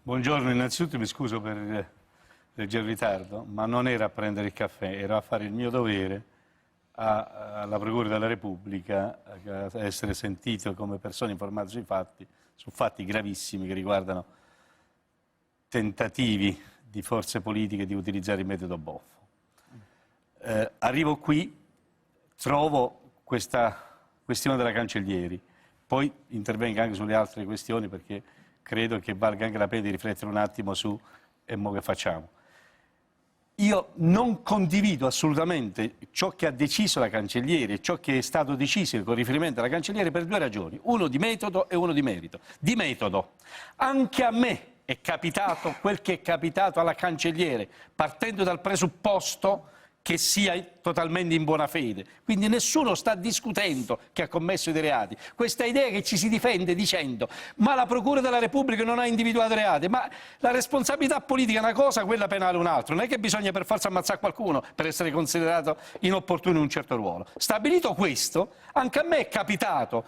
Buongiorno, innanzitutto mi scuso per il leggero ritardo, ma non era a prendere il caffè, era a fare il mio dovere alla Procura della Repubblica, a essere sentito come persona informata su fatti gravissimi che riguardano tentativi di forze politiche di utilizzare il metodo Boffo. Arrivo qui, trovo questa questione della Cancellieri, poi intervengo anche sulle altre questioni perché credo che valga anche la pena di riflettere un attimo su e mo che facciamo. Io non condivido assolutamente ciò che ha deciso la Cancellieri e ciò che è stato deciso con riferimento alla Cancellieri per due ragioni, uno di metodo e uno di merito. Di metodo, anche a me è capitato quel che è capitato alla Cancelliere, partendo dal presupposto che sia totalmente in buona fede. Quindi nessuno sta discutendo che ha commesso dei reati. Questa idea che ci si difende dicendo ma la Procura della Repubblica non ha individuato reati, ma la responsabilità politica è una cosa, quella penale è un'altra. Non è che bisogna per forza ammazzare qualcuno per essere considerato inopportuno in un certo ruolo. Stabilito questo, anche a me è capitato,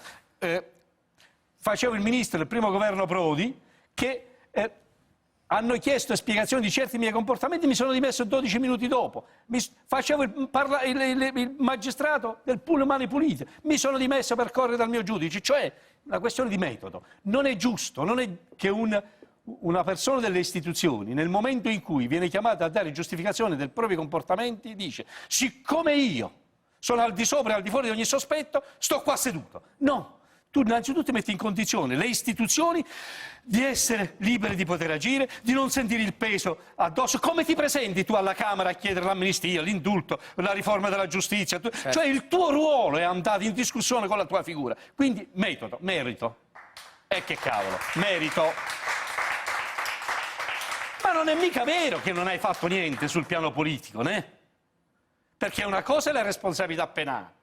facevo il ministro del primo governo Prodi, che hanno chiesto spiegazioni di certi miei comportamenti, mi sono dimesso 12 minuti dopo. Facevo il magistrato del pool mani pulite, mi sono dimesso per correre dal mio giudice, cioè una questione di metodo. Non è giusto, non è che una persona delle istituzioni, nel momento in cui viene chiamata a dare giustificazione dei propri comportamenti, dice siccome io sono al di sopra e al di fuori di ogni sospetto, sto qua seduto. No. Tu innanzitutto metti in condizione le istituzioni di essere libere di poter agire, di non sentire il peso addosso. Come ti presenti tu alla Camera a chiedere l'amnistia, l'indulto, la riforma della giustizia? Cioè il tuo ruolo è andato in discussione con la tua figura. Quindi metodo, merito. E che cavolo, merito. Ma non è mica vero che non hai fatto niente sul piano politico, né? Perché una cosa è la responsabilità penale.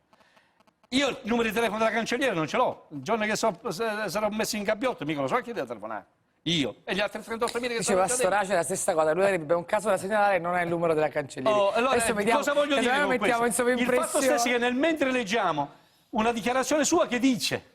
Io il numero di telefono della Cancelliere non ce l'ho. Il giorno che sarò messo in gabbiotto mica lo so a chi deve telefonare. Io e gli altri 38.000 che sono a Storace è la stessa cosa, lui avrebbe un caso da segnalare e non ha il numero della Cancelliere. Allora, cosa voglio dire con questo? Il fatto stesso è che mentre leggiamo una dichiarazione sua che dice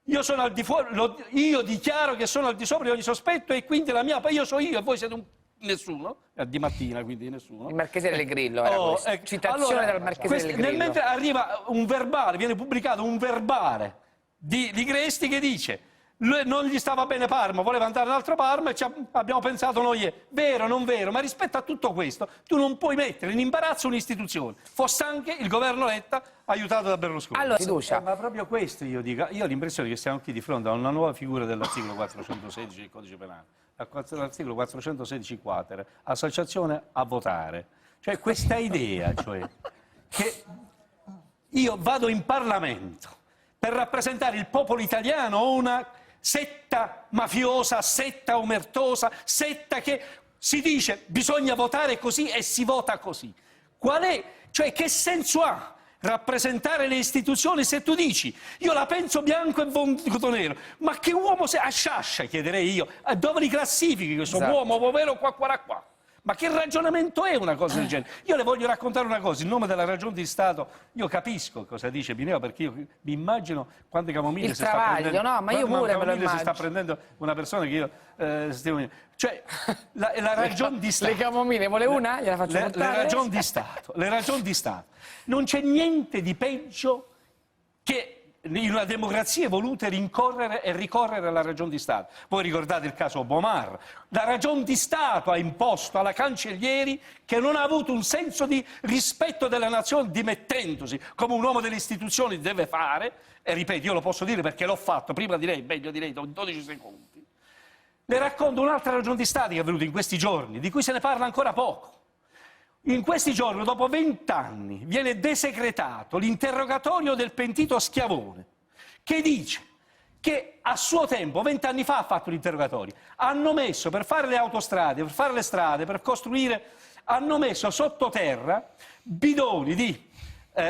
io sono al di fuori, io dichiaro che sono al di sopra di ogni sospetto e quindi la mia, io sono io e voi siete nessuno, di mattina quindi nessuno. Il Marchese del Grillo era citazione allora, dal Marchese del Grillo. Mentre arriva un verbale, viene pubblicato un verbale di Gresti che dice non gli stava bene Parma, voleva andare in un altro Parma e abbiamo pensato noi, vero, non vero, ma rispetto a tutto questo tu non puoi mettere in imbarazzo un'istituzione, fosse anche il governo Letta aiutato da Berlusconi. Allora, fiducia. Ma proprio questo io dico, io ho l'impressione che siamo qui di fronte a una nuova figura dell'articolo 416 del Codice Penale. L'articolo 416 quater, associazione a votare. Cioè questa idea, cioè, che io vado in Parlamento per rappresentare il popolo italiano o una setta mafiosa, setta omertosa, setta che si dice bisogna votare così e si vota così. Qual è? Cioè che senso ha rappresentare le istituzioni se tu dici io la penso bianco e voto nero? Ma che uomo sei? A Sciascia chiederei io, dove li classifichi questo uomo povero qua? Ma che ragionamento è una cosa del genere? Io le voglio raccontare una cosa, in nome della ragione di Stato, io capisco cosa dice Mineo perché io mi immagino quante camomille si sta prendendo. No, ma io pure me lo immagino. Si sta prendendo una persona che io stiamo... Cioè, la ragione di Stato... Le camomille, vuole una? Gliela faccio portare? Le ragioni di Stato. Non c'è niente di peggio che in una democrazia evolute rincorrere e ricorrere alla ragione di Stato. Voi ricordate il caso Bomar? La ragione di Stato ha imposto alla Cancellieri che non ha avuto un senso di rispetto della nazione dimettendosi come un uomo delle istituzioni deve fare, e ripeto, io lo posso dire perché l'ho fatto, prima direi, meglio direi, in 12 secondi. Le racconto un'altra ragione di Stato che è avvenuta in questi giorni, di cui se ne parla ancora poco. In questi giorni, dopo 20 anni, viene desecretato l'interrogatorio del pentito Schiavone, che dice che a suo tempo, 20 anni fa ha fatto l'interrogatorio, hanno messo per fare le autostrade, per fare le strade, per costruire, hanno messo sottoterra bidoni di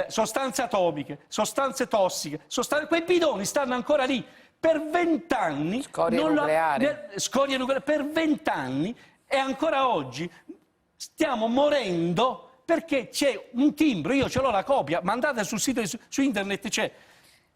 sostanze atomiche, sostanze tossiche, quei bidoni stanno ancora lì per 20 anni. Scorie nucleari. Scorie nucleari per 20 anni e ancora oggi stiamo morendo perché c'è un timbro, io ce l'ho la copia, mandate sul sito su internet, c'è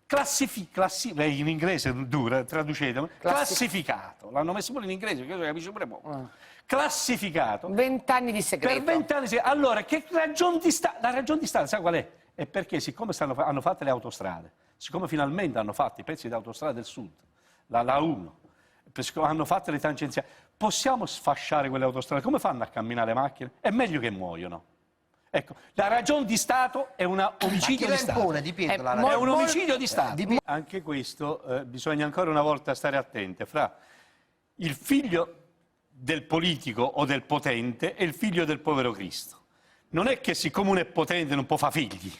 in inglese è dura, traducetemi, classificato, l'hanno messo pure in inglese, che capisce pure poco. Classificato. 20 anni di segreto. Per 20 anni, allora, che ragione di Stato? La ragione di Stato, sai qual è? È perché siccome hanno fatto le autostrade, siccome finalmente hanno fatto i pezzi di autostrada del sud, la 1, hanno fatto le tangenziali, possiamo sfasciare quelle autostrade? Come fanno a camminare le macchine? È meglio che muoiono. Ecco, la ragione di Stato è un omicidio di Stato. Impone, Di Pietro, la ragione. È un omicidio di Stato. Anche questo bisogna ancora una volta stare attenti fra il figlio del politico o del potente e il figlio del povero Cristo. Non è che siccome uno è potente non può fare figli,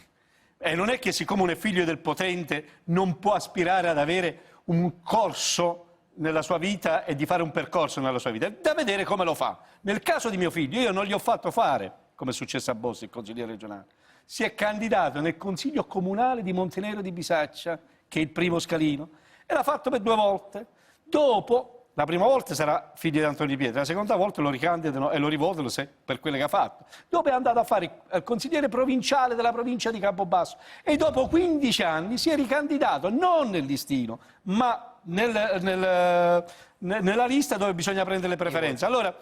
e non è che siccome uno è figlio del potente non può aspirare ad avere un corso nella sua vita e di fare un percorso nella sua vita. È da vedere come lo fa. Nel caso di mio figlio io non gli ho fatto fare, come è successo a Bossi, il consigliere regionale. Si è candidato nel consiglio comunale di Montenero di Bisaccia, che è il primo scalino, e l'ha fatto per 2 volte. Dopo, la prima volta sarà figlio di Antonio Di Pietro, la seconda volta lo ricandidano e lo rivotano per quelle che ha fatto. Dopo è andato a fare il consigliere provinciale della provincia di Campobasso e dopo 15 anni si è ricandidato non nel listino, ma nella lista dove bisogna prendere le preferenze. Allora,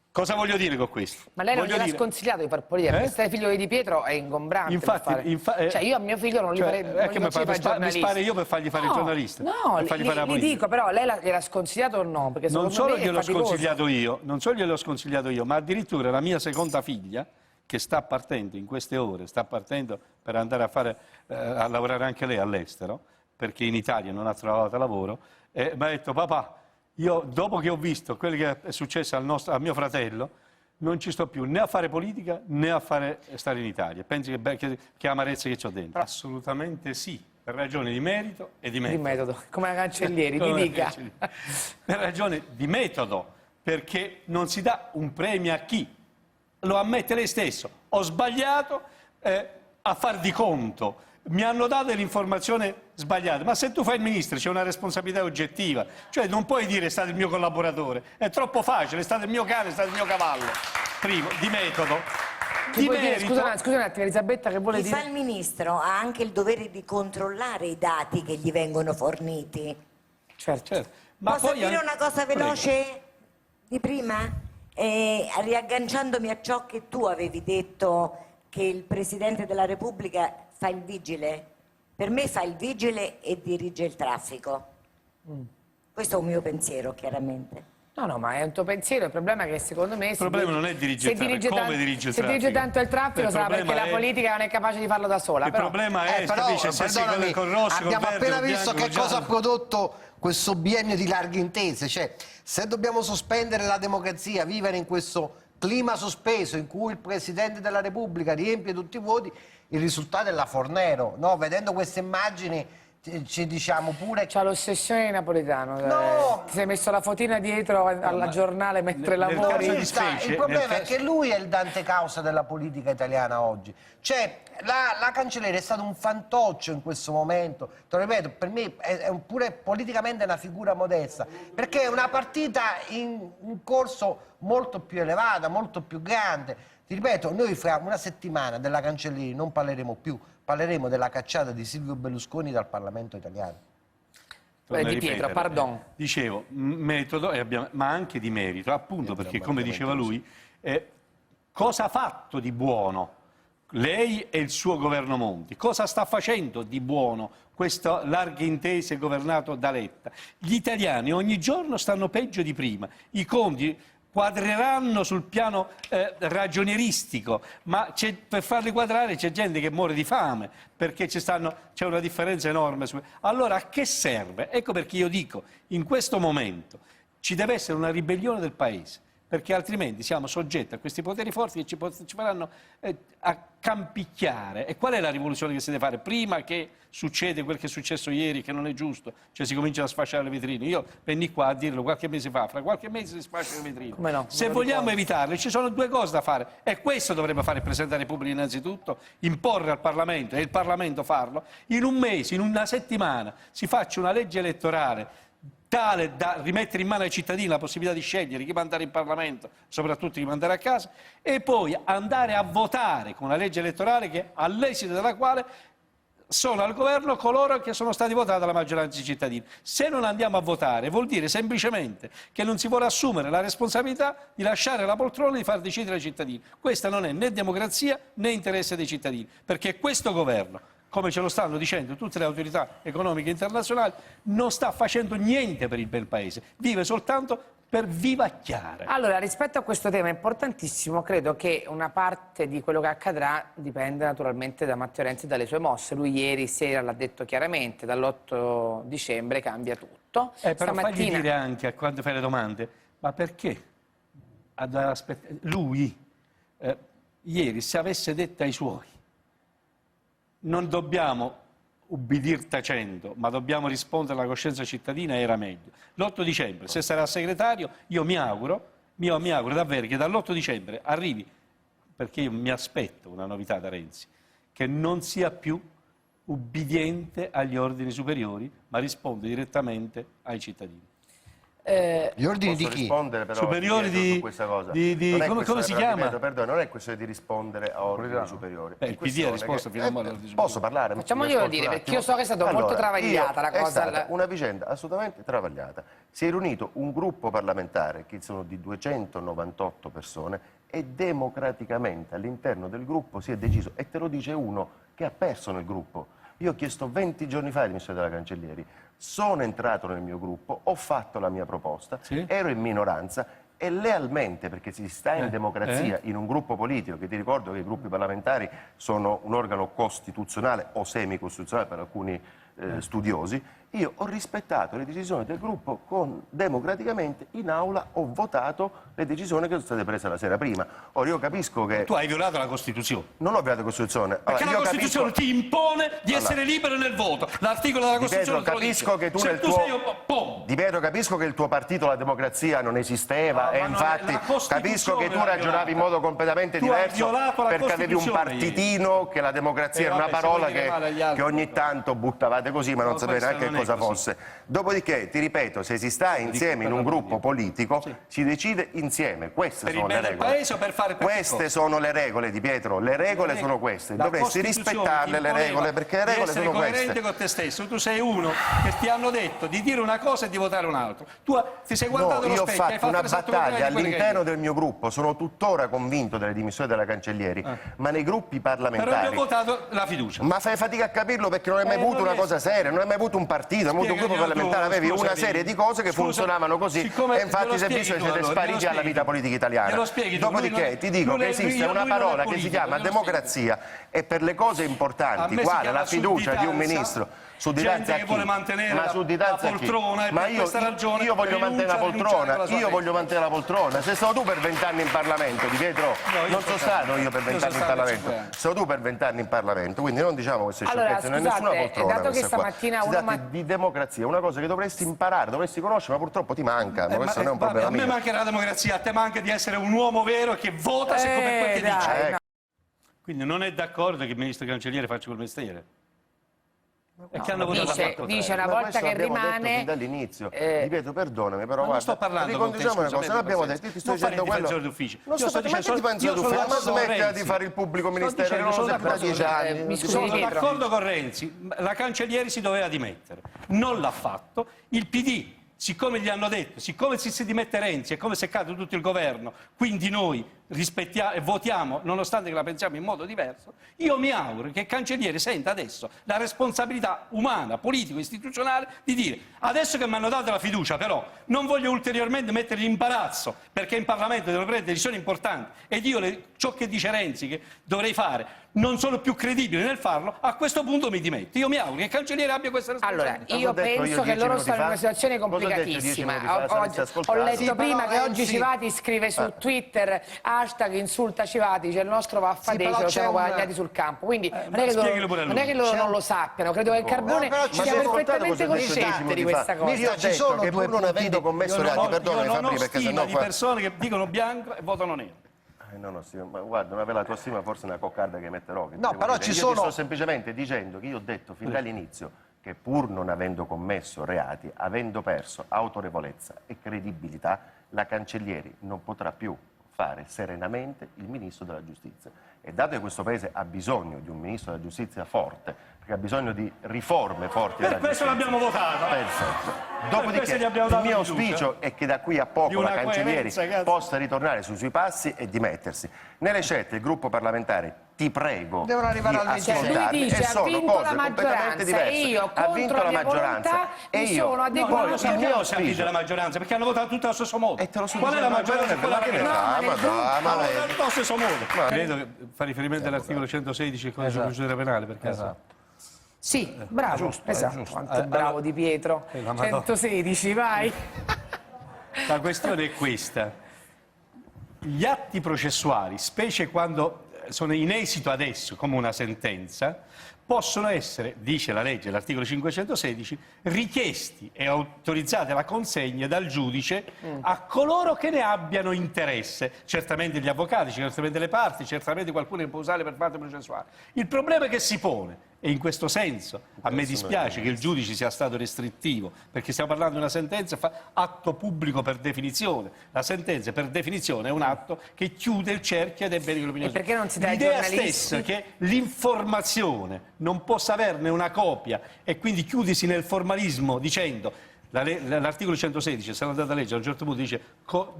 cosa voglio dire con questo? Ma lei non gliel'ha sconsigliato di far politica, perché essere figlio di Pietro è ingombrante. Infatti, cioè io a mio figlio non gli farei mi spare io per fargli fare il giornalista. No, gli dico, però lei gliel'ha sconsigliato o no? Perché non solo gliel'ho sconsigliato io, non solo gliel'ho sconsigliato io, ma addirittura la mia seconda figlia, che sta partendo in queste ore, sta partendo per andare a lavorare anche lei all'estero, perché in Italia non ha trovato lavoro, mi ha detto: papà, io dopo che ho visto quello che è successo a mio fratello, non ci sto più né a fare politica né a stare in Italia. Pensi che amarezza che c'ho dentro? Assolutamente sì, per ragioni di merito e di metodo. Di metodo, come la Cancellieri, mi dica. Per ragione di metodo, perché non si dà un premio a chi lo ammette lei stesso. Ho sbagliato a far di conto. Mi hanno dato l'informazione sbagliata, ma se tu fai il ministro c'è una responsabilità oggettiva, cioè non puoi dire è stato il mio collaboratore, è troppo facile, è stato il mio cane, è stato il mio cavallo. Primo, di metodo. Di merito. Scusa un attimo, Elisabetta, che vuole Chi dire? fa il ministro ha anche il dovere di controllare i dati che gli vengono forniti. Certo. Ma Posso poi dire una cosa veloce di prima? Riagganciandomi a ciò che tu avevi detto, che il Presidente della Repubblica fa il vigile. Per me fa il vigile e dirige il traffico. Questo è un mio pensiero, chiaramente. No, ma è un tuo pensiero, il problema è che secondo me... Il problema non è dirigere il traffico, come dirige il traffico? Se dirige tanto il traffico sarà perché la politica non è capace di farlo da sola. Il problema è, capisce, se si vede col rosso, abbiamo col verde, appena col visto bianco, che cosa ha prodotto questo biennio di larghe intese, cioè se dobbiamo sospendere la democrazia, vivere in questo clima sospeso in cui il Presidente della Repubblica riempie tutti i vuoti, il risultato è la Fornero, no? Vedendo queste immagini ci diciamo pure... C'ha l'ossessione di Napolitano, No! Ti sei messo la fotina dietro alla giornale mentre lavori. Il problema è che lui è il Dante Causa della politica italiana oggi. Cioè, la Cancellieri è stato un fantoccio in questo momento. Te lo ripeto, per me è pure politicamente una figura modesta, perché è una partita in corso molto più elevata, molto più grande. Ti ripeto, noi fra una settimana della Cancellieri non parleremo più, parleremo della cacciata di Silvio Berlusconi dal Parlamento italiano. Di Pietro, pardon. Dicevo, metodo, ma anche di merito, appunto perché, come diceva lui, cosa ha fatto di buono lei e il suo governo Monti? Cosa sta facendo di buono questo larghe intese governato da Letta? Gli italiani ogni giorno stanno peggio di prima, i conti quadreranno sul piano ragionieristico, ma per farli quadrare c'è gente che muore di fame, perché c'è una differenza enorme. Allora a che serve? Ecco perché io dico, in questo momento ci deve essere una ribellione del Paese, perché altrimenti siamo soggetti a questi poteri forti che ci faranno a campicchiare. E qual è la rivoluzione che si deve fare? Prima che succede quel che è successo ieri, che non è giusto, cioè si cominciano a sfasciare le vetrine. Io venni qua a dirlo qualche mese fa, fra qualche mese si sfasciano le vetrine. Come no? Se vogliamo evitarle, ci sono 2 cose da fare, e questo dovrebbe fare il Presidente della Repubblica innanzitutto, imporre al Parlamento, e il Parlamento farlo, in un mese, in una settimana, si faccia una legge elettorale tale da rimettere in mano ai cittadini la possibilità di scegliere chi mandare in Parlamento, soprattutto chi mandare a casa, e poi andare a votare con una legge elettorale che all'esito della quale sono al governo coloro che sono stati votati dalla maggioranza dei cittadini. Se non andiamo a votare vuol dire semplicemente che non si vuole assumere la responsabilità di lasciare la poltrona e di far decidere ai cittadini. Questa non è né democrazia né interesse dei cittadini, perché questo governo, come ce lo stanno dicendo tutte le autorità economiche internazionali, non sta facendo niente per il bel paese, vive soltanto per vivacchiare. Allora, rispetto a questo tema importantissimo, credo che una parte di quello che accadrà dipende naturalmente da Matteo Renzi e dalle sue mosse. Lui ieri sera l'ha detto chiaramente, dall'8 dicembre cambia tutto. Però fagli dire anche, a quando fai le domande, ma perché? Lui, ieri, se avesse detto ai suoi, non dobbiamo ubbidir tacendo, ma dobbiamo rispondere alla coscienza cittadina, era meglio. L'8 dicembre, se sarà segretario, io mi auguro davvero che dall'8 dicembre arrivi, perché io mi aspetto una novità da Renzi, che non sia più ubbidiente agli ordini superiori, ma risponde direttamente ai cittadini. Gli ordini Posso di chi? rispondere però Superiori su questa cosa. come si chiama? Ripeto, perdono, non è questione di rispondere a ordini superiori. Il PD ha risposto fino a all'ordine superiore. Posso parlare? Facciamoglielo dire, perché io so che è stata molto travagliata la cosa. È stata una vicenda assolutamente travagliata. Si è riunito un gruppo parlamentare, che sono di 298 persone, e democraticamente all'interno del gruppo si è deciso, e te lo dice uno che ha perso nel gruppo. Io ho chiesto 20 giorni fa le dimissioni della Cancellieri, sono entrato nel mio gruppo, ho fatto la mia proposta, sì, ero in minoranza e lealmente, perché si sta in democrazia, in un gruppo politico, che ti ricordo che i gruppi parlamentari sono un organo costituzionale o semicostituzionale per alcuni studiosi, io ho rispettato le decisioni del gruppo democraticamente in aula ho votato le decisioni che sono state prese la sera prima. Ora io capisco che... Tu hai violato la Costituzione. Non ho violato la Costituzione. Perché la Costituzione ti impone di essere libero nel voto. L'articolo della Costituzione capisco che tu nel tuo... Ripeto, capisco che il tuo partito, la democrazia, non esisteva e infatti capisco che tu ragionavi in modo completamente diverso perché avevi un partitino, che la democrazia era una parola che ogni tanto buttavate così, ma non sapete neanche cosa fosse. Dopodiché, ti ripeto, se si sta insieme in un gruppo politico, si decide insieme. Queste sono le regole. Queste sono le regole, Di Pietro. Le regole sono queste. Dovresti rispettarle le regole, perché le regole sono queste. Coerente con te stesso. Tu sei uno che ti hanno detto di dire una cosa e di votare un'altra. Tu ti sei guardato allo specchio, hai fatto una battaglia all'interno del mio gruppo. Sono tuttora convinto delle dimissioni della Cancellieri, ma nei gruppi parlamentari... Però abbiamo votato la fiducia. Ma fai fatica a capirlo perché non hai mai avuto una cosa seria, non hai mai avuto un partito, hai avuto un gruppo parlamentare, avevi una serie di cose che funzionavano così e infatti siete spariti alla vita politica italiana. Dopodiché ti dico che esiste una parola che si chiama democrazia e per le cose importanti, quale la fiducia di un ministro, sudditanza a chi? Ma sudditanza a chi? Ma io voglio mantenere la poltrona, sei stato tu per 20 anni in Parlamento, Di Pietro, non sono stato io per 20 anni in Parlamento, sei tu per 20 anni in Parlamento, quindi non diciamo queste sciocchezze, non è nessuna poltrona dato che questa qua. stamattina Si tratta di democrazia, una cosa che dovresti imparare, dovresti conoscere, ma purtroppo ti manca, ma questo non è un problema mio. A me manca la democrazia, a te manca di essere un uomo vero che vota siccome quel che dice. Quindi non è d'accordo che il ministro Cancelliere faccia quel mestiere? E che hanno votato dice una volta che rimane dall'inizio. Ripeto, perdonami, però non sto parlando con te, una cosa, non abbiamo detto, io ti sto dicendo quello. Non sto dicendo ma smettila di fare il pubblico ministero, che non lo sempre da 10 anni. Sono d'accordo con Renzi, la Cancellieri si doveva dimettere, non l'ha fatto, il PD, siccome gli hanno detto, siccome si dimette Renzi è come se cade tutto il governo, quindi noi rispettiamo e votiamo nonostante che la pensiamo in modo diverso, io mi auguro che il Cancelliere senta adesso la responsabilità umana, politico, istituzionale di dire adesso che mi hanno dato la fiducia però non voglio ulteriormente metterli in imbarazzo perché in Parlamento devono prendere decisioni importanti ed io ciò che dice Renzi che dovrei fare non sono più credibile nel farlo, a questo punto mi dimetto. Io mi auguro che il Cancelliere abbia questa responsabilità. Allora, io penso che loro stanno in una situazione complicatissima. Ho letto prima che oggi Civati scrive su Twitter hashtag insulta Civati, cioè il nostro va a fare ce lo siamo guadagnati sul campo. Quindi non è che loro non lo sappiano, credo che il Carbone sia perfettamente cosciente di questa cosa. Io ho detto che pur non avendo commesso reati, perdonami Fabri, perché sennò di persone che dicono bianco e votano nero. No, ma guarda, non avere la tua stima forse è una coccarda che metterò. No, però ci sono... Io ti sto semplicemente dicendo che io ho detto fin dall'inizio che pur non avendo commesso reati, avendo perso autorevolezza e credibilità, la Cancellieri non potrà più fare serenamente il Ministro della Giustizia. E dato che questo Paese ha bisogno di un Ministro della Giustizia forte, perché ha bisogno di riforme forti per questo l'abbiamo votato. Perfetto. Dopodiché il mio auspicio è che da qui a poco la Cancellieri possa ritornare sui suoi passi e dimettersi. Nelle scelte il gruppo parlamentare, ti prego, devono arrivare al ascoltarmi, lui dice, e sono cose completamente diverse. E io, ha vinto la maggioranza e io sono adeguato. Non sappiamo se ha vinto la maggioranza, perché hanno votato tutti allo stesso modo. E te lo sto Qual è la dicendo, maggioranza? Quella che hanno votato tutti allo stesso modo. Credo che fa riferimento all'articolo 116 del codice di procedura penale, per caso. Sì, bravo, esatto. Quanto bravo Di Pietro. 116, vai. La questione è questa. Gli atti processuali, specie quando sono in esito adesso, come una sentenza, possono essere, dice la legge, l'articolo 516, richiesti e autorizzate la consegna dal giudice a coloro che ne abbiano interesse. Certamente gli avvocati, certamente le parti, certamente qualcuno che può usare per parte processuale. Il problema che si pone, e in questo senso a me dispiace che il giudice sia stato restrittivo, perché stiamo parlando di una sentenza, atto pubblico per definizione. La sentenza per definizione è un atto che chiude il cerchio dei beni dell'opinione. Perché non si dà ai l'idea giornalisti? stessa che l'informazione non possa averne una copia e quindi chiudisi nel formalismo dicendo l'articolo 116, se l'ha data legge, a un certo punto dice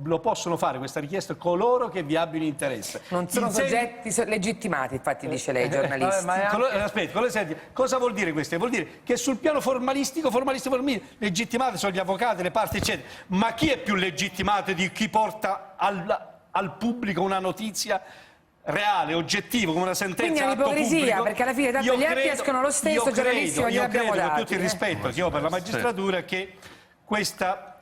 lo possono fare questa richiesta coloro che vi abbiano interesse. Non sono soggetti legittimati, infatti dice lei, giornalisti. Aspetta, cosa vuol dire questo? Vuol dire che sul piano formalistico, legittimati sono gli avvocati, le parti, eccetera. Ma chi è più legittimato di chi porta al pubblico una notizia reale, oggettivo, come una sentenza? Quindi è un'ipocrisia, perché alla fine tanto gli atti escono lo stesso, giornalissimo glieli abbiamo dati. Con tutto il rispetto che ho per la magistratura, che questa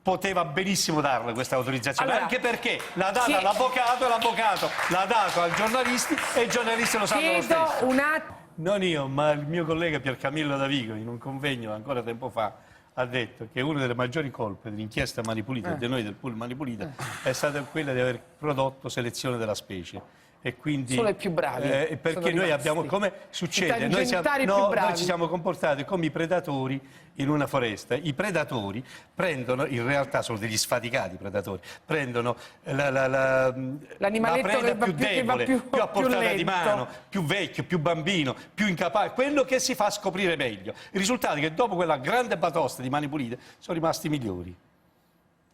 poteva benissimo darle questa autorizzazione, allora, anche perché l'ha data all'avvocato e l'avvocato l'ha dato ai giornalisti e i giornalisti lo sanno lo stesso. Un attimo. Non io, ma il mio collega Piercamillo Davigo, in un convegno ancora tempo fa, ha detto che una delle maggiori colpe dell'inchiesta Mani Pulite, di noi del pool Mani Pulite, è stata quella di aver prodotto selezione della specie. E quindi, solo i più bravi. Perché noi abbiamo, come succede, noi ci siamo comportati come i predatori in una foresta. I predatori prendono, in realtà sono degli sfaticati predatori, prendono la preda più debole, più a portata di mano, più vecchio, più bambino, più incapace, quello che si fa scoprire meglio. Il risultato è che dopo quella grande batosta di Mani Pulite sono rimasti i migliori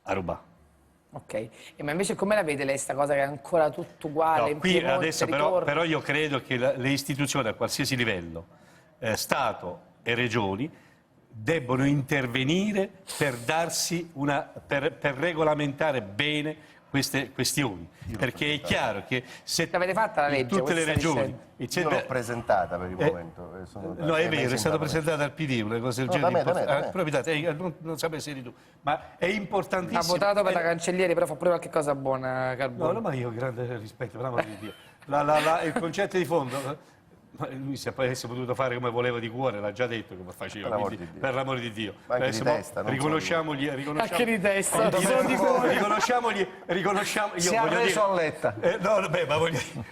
a rubare. Ok, ma invece come la vede lei sta cosa che è ancora tutto uguale? No, qui adesso però io credo che le istituzioni a qualsiasi livello, Stato e Regioni, debbono intervenire per darsi per regolamentare bene queste questioni, perché è chiaro che se l'avete fatta la legge, tutte le regioni io l'ho presentata per il momento. No, è vero, è stata presentata al PD, una cosa del genere. Non sapevi se eri tu, ma è importantissimo. Ha votato per la Cancellieri, però fa pure qualche cosa buona, Carbone. No, ma io ho grande rispetto, per l'amor di Dio. Il concetto di fondo, lui se avesse potuto fare come voleva di cuore, l'ha già detto come faceva, per l'amore di Dio. Ma anche di testa, riconosciamogli, anche di testa, riconosciamogli. Si è arreso a Letta. No, vabbè, ma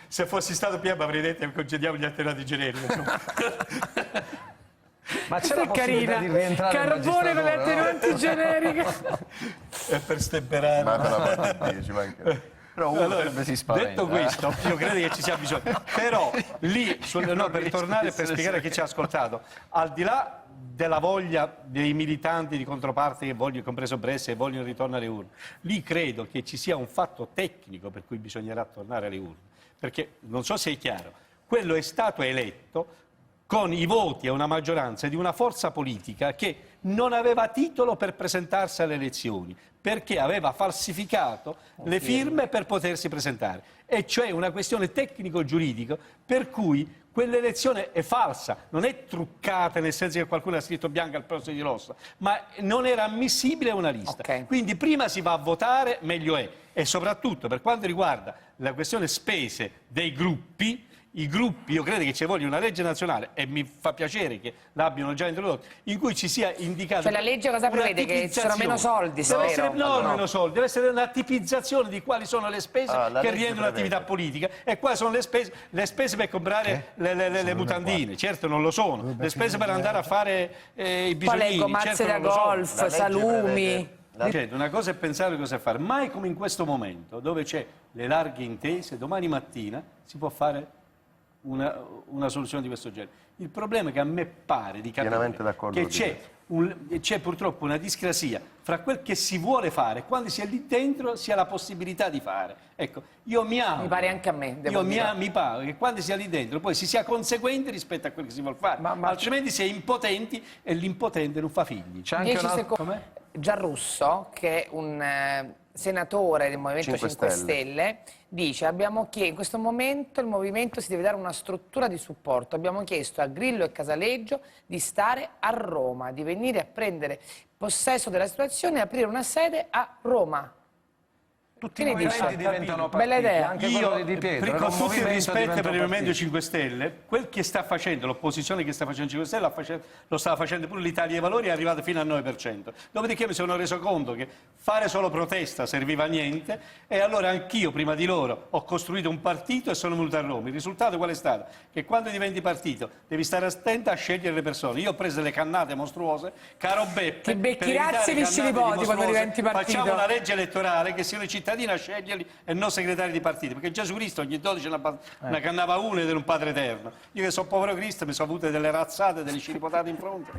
se fossi stato Piemma avrei detto che concediamo gli attenuati generici. Ma c'è la possibilità di rientrare in Carbone con le attenuanti generiche. È per stemperare. Ma per l'amor di Dio, ci manca. Però detto questo, io credo che ci sia bisogno. Però lì, per tornare per spiegare a chi ci ha ascoltato, al di là della voglia dei militanti di controparte, compreso Bresse, che vogliono ritornare alle urne, lì credo che ci sia un fatto tecnico per cui bisognerà tornare alle urne. Perché, non so se è chiaro, quello è stato eletto con i voti e una maggioranza di una forza politica che non aveva titolo per presentarsi alle elezioni, perché aveva falsificato le firme per potersi presentare. E cioè una questione tecnico-giuridica per cui quell'elezione è falsa, non è truccata nel senso che qualcuno ha scritto bianca al posto di rossa, ma non era ammissibile una lista. Okay. Quindi prima si va a votare, meglio è. E soprattutto per quanto riguarda la questione spese dei gruppi, i gruppi, io credo che ci voglia una legge nazionale, e mi fa piacere che l'abbiano già introdotto, in cui ci sia indicato... Cioè la legge cosa prevede? Che ci sono meno soldi, spero? Meno soldi, deve essere una tipizzazione di quali sono le spese che rientrano l'attività politica e quali sono le spese per comprare le mutandine. Certo non lo sono, le spese per andare a fare i bisognini. Mazze da golf, salumi... Una cosa è pensare cosa fare, mai come in questo momento, dove c'è le larghe intese, domani mattina si può fare una soluzione di questo genere. Il problema è che a me pare di capire che c'è purtroppo una discrasia fra quel che si vuole fare e quando si è lì dentro si ha la possibilità di fare. Ecco, io mi auguro, mi pare anche a me, mi pare che quando si è lì dentro poi si sia conseguenti rispetto a quello che si vuole fare, altrimenti si è impotenti e l'impotente non fa figli. C'è anche 10 secondi. Giarrusso, che è un senatore del Movimento 5 Stelle, dice: in questo momento il movimento si deve dare una struttura di supporto. Abbiamo chiesto a Grillo e Casaleggio di stare a Roma, di venire a prendere possesso della situazione e aprire una sede a Roma. Tutti i movimenti diventano partiti, bella idea. Anche quello di Pietro. Con tutto il rispetto per il Movimento 5 Stelle, quel che sta facendo, l'opposizione che sta facendo 5 Stelle, lo stava facendo pure l'Italia dei Valori, è arrivata fino al 9%. Dopodiché mi sono reso conto che fare solo protesta serviva a niente e allora anch'io, prima di loro, ho costruito un partito e sono venuto a Roma. Il risultato qual è stato? Che quando diventi partito devi stare attento a scegliere le persone. Io ho preso delle cannate mostruose, caro Beppe, ti becchi razzi e visci nipoti quando diventi partito. Facciamo una legge elettorale che siano i cittadini a sceglierli e non segretari di partito, perché Gesù Cristo ogni 12 ne cannava uno ed era un Padre eterno. Io che sono povero Cristo mi sono avute delle razzate, delle sciripotate in fronte.